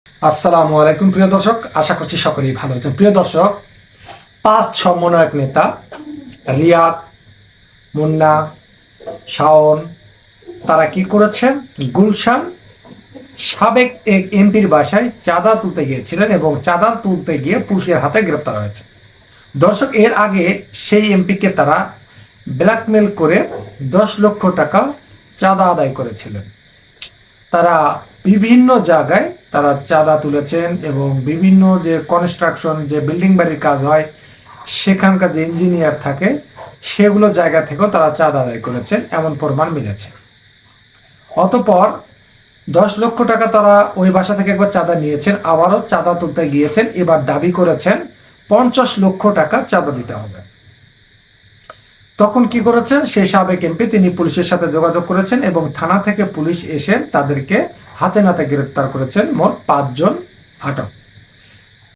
আসসালামু আলাইকুম প্রিয় দর্শক, আশা করছি সকলেই ভালো আছেন। প্রিয় দর্শক, 5 সমন্বয়ক নেতা রিয়াদ, মুন্না, শাওন তারা কি করেছেন? গুলশান সাবেক এক এমপির বাসায় চাঁদা তুলতে গিয়েছিলেন এবং চাঁদা তুলতে গিয়ে পুলিশের হাতে গ্রেপ্তার হয়েছে। দর্শক, এর আগে সেই এমপিকে তারা ব্ল্যাকমেল করে 10 লক্ষ টাকা চাঁদা আদায় করেছিলেন। তারা বিভিন্ন জায়গায় তারা চাঁদা তুলেছেন এবং বিভিন্ন যে কনস্ট্রাকশন, যে বিল্ডিং বাড়ির কাজ হয় সেখানকার যে ইঞ্জিনিয়ার থাকে সেগুলো জায়গা থেকেও তারা চাঁদা আদায় করেছেন, এমন প্রমাণ মিলেছে। অতঃপর 10 লক্ষ টাকা তারা ওই বাসা থেকে একবার চাঁদা নিয়েছেন, আবারও চাঁদা তুলতে গিয়েছেন, এবার দাবি করেছেন 50 লক্ষ টাকা চাঁদা দিতে হবে। তখন কি করেছেন সেই সাবেক এমপি, তিনি পুলিশের সাথে যোগাযোগ করেছেন এবং থানা থেকে পুলিশ এসে তাদেরকে হাতে নাতে গ্রেপ্তার করেছেন। মোট 5 জন আটক।